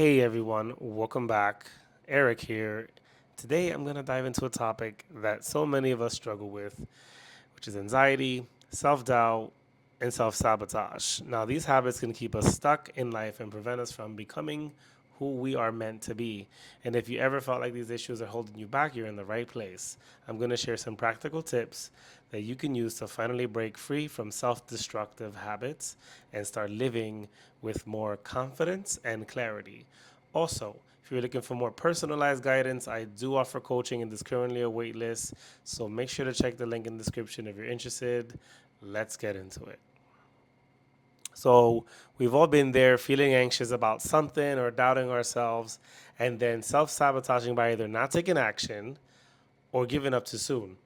Hey everyone, welcome back. Eric here. Today I'm going to dive into a topic that so many of us struggle with, which is anxiety, self doubt, and self sabotage. Now, these habits can keep us stuck in life and prevent us from becoming who we are meant to be. And if you ever felt like these issues are holding you back, you're in the right place. I'm going to share some practical tips that you can use to finally break free from self destructive habits and start living with more confidence and clarity. Also, if you're looking for more personalized guidance, I do offer coaching and there's currently a wait list. So make sure to check the link in the description if you're interested. Let's get into it. So, we've all been there feeling anxious about something or doubting ourselves, and then self sabotaging by either not taking action or giving up too soon.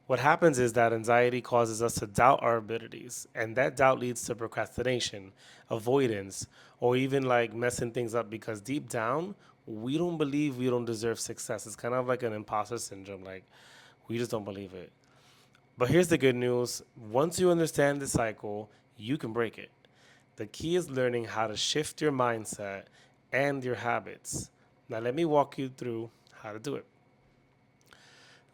What happens is that anxiety causes us to doubt our abilities, and that doubt leads to procrastination, avoidance, or even like messing things up because deep down, we don't believe we don't deserve success. It's kind of like an imposter syndrome, like we just don't believe it. But here's the good news once you understand the cycle, you can break it. The key is learning how to shift your mindset and your habits. Now, let me walk you through how to do it.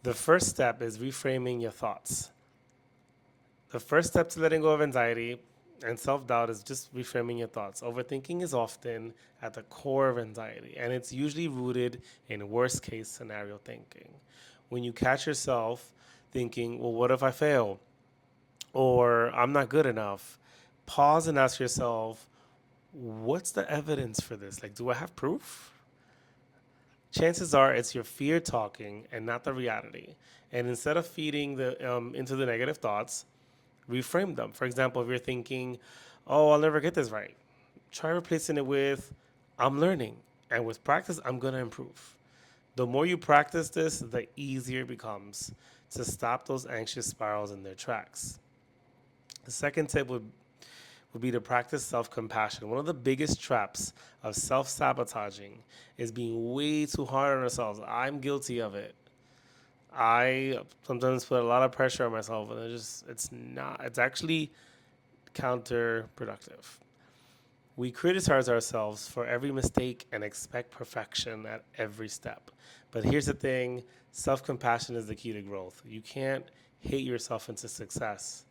The first step is reframing your thoughts. The first step to letting go of anxiety and self doubt is just reframing your thoughts. Overthinking is often at the core of anxiety, and it's usually rooted in worst case scenario thinking. When you catch yourself thinking, well, what if I fail? Or I'm not good enough, pause and ask yourself, what's the evidence for this? Like, do I have proof? Chances are it's your fear talking and not the reality. And instead of feeding into the negative thoughts, reframe them. For example, if you're thinking, "Oh, I'll never get this right," try replacing it with, "I'm learning, and with practice, I'm gonna improve." The more you practice this, the easier it becomes to stop those anxious spirals in their tracks. The second tip would be to practice self compassion. One of the biggest traps of self sabotaging is being way too hard on ourselves. I'm guilty of it. I sometimes put a lot of pressure on myself, and it's actually counterproductive. We criticize ourselves for every mistake and expect perfection at every step. But here's the thing self compassion is the key to growth. You can't hate yourself into success.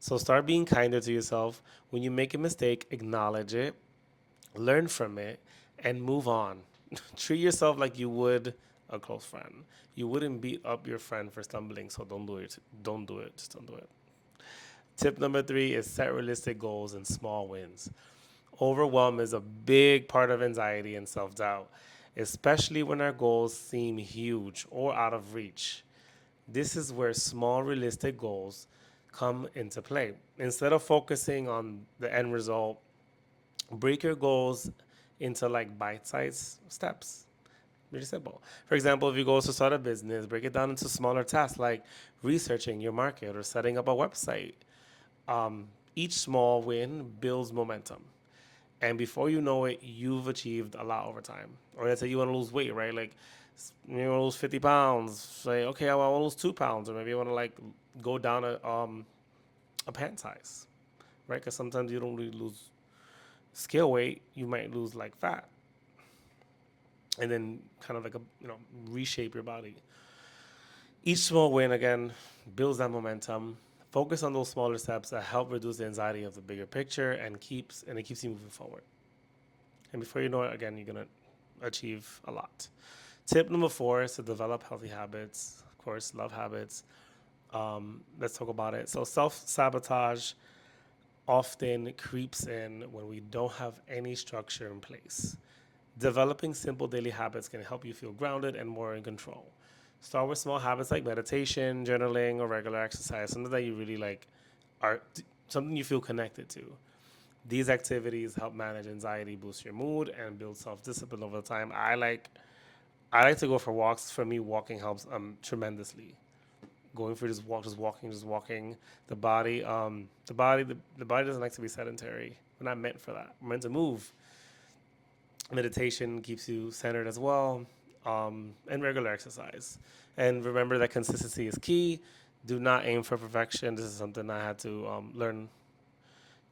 So start being kinder to yourself. When you make a mistake, acknowledge it, learn from it, and move on. Treat yourself like you would a close friend. You wouldn't beat up your friend for stumbling, so don't do it. Don't do it. Just don't do it. Tip number three is set realistic goals and small wins. Overwhelm is a big part of anxiety and self doubt, especially when our goals seem huge or out of reach. This is where small, realistic goals come into play. Instead of focusing on the end result, break your goals into like bite sized steps. Really simple. For example, if you go to start a business, break it down into smaller tasks like researching your market or setting up a website. Each small win builds momentum. And before you know it, you've achieved a lot over time. Or let's say you want to lose weight, right? Like you want to lose 50 pounds. Say, okay, I want to lose 2 pounds, or maybe you want to like go down a pant size, right? Because sometimes you don't really lose scale weight, you might lose like fat, and then kind of like reshape your body. Each small win again builds that momentum. Focus on those smaller steps that help reduce the anxiety of the bigger picture and it keeps you moving forward. And before you know it, again, you're gonna achieve a lot. Tip number four is to develop healthy habits. Of course, love habits. Let's talk about it. So self sabotage often creeps in when we don't have any structure in place. Developing simple daily habits can help you feel grounded and more in control. Start with small habits like meditation, journaling, or regular exercise, something that you really like are something you feel connected to. These activities help manage anxiety, boost your mood, and build self-discipline over time. I like to go for walks. For me, walking helps tremendously. Going for just walk, just walking. The body doesn't like to be sedentary. We're not meant for that. We're meant to move. Meditation keeps you centered as well, and regular exercise. And remember that consistency is key. Do not aim for perfection. This is something I had to learn.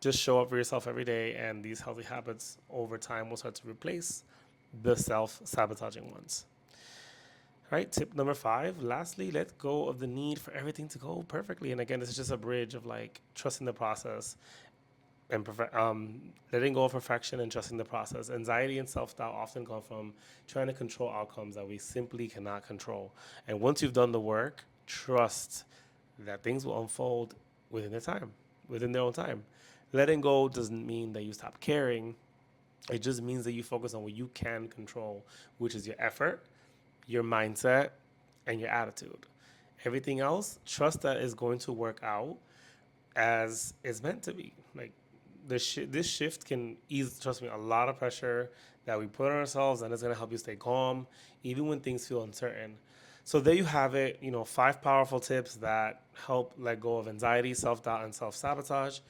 Just show up for yourself every day, and these healthy habits over time will start to replace the self-sabotaging ones. All right, tip number 5. Lastly, let go of the need for everything to go perfectly. And again, this is just a bridge of like trusting the process and letting go of perfection and trusting the process. Anxiety and self doubt often come from trying to control outcomes that we simply cannot control. And once you've done the work, trust that things will unfold within their time, within their own time. Letting go doesn't mean that you stop caring. It just means that you focus on what you can control, which is your effort, your mindset, and your attitude. Everything else, trust that is going to work out as it's meant to be. Like this shift can ease, trust me, a lot of pressure that we put on ourselves, and it's gonna help you stay calm, even when things feel uncertain. So there you have it. 5 powerful tips that help let go of anxiety, self doubt, and self sabotage.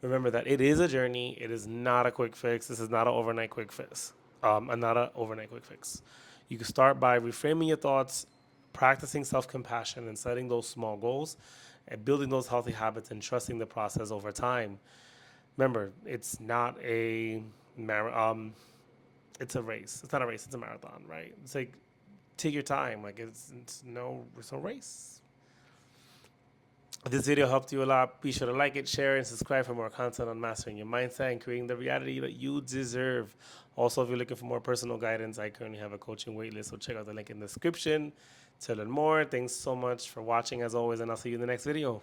Remember that it is a journey. It is not a quick fix. This is not an overnight quick fix. And not an overnight quick fix. You can start by reframing your thoughts, practicing self compassion, and setting those small goals, and building those healthy habits and trusting the process over time. Remember, it's not a it's a race. It's not a race. It's a marathon, right? It's like take your time. Like it's no race. If this video helped you a lot, be sure to like it, share, and subscribe for more content on mastering your mindset and creating the reality that you deserve. Also, if you're looking for more personal guidance, I currently have a coaching waitlist, so check out the link in the description to learn more. Thanks so much for watching as always, and I'll see you in the next video.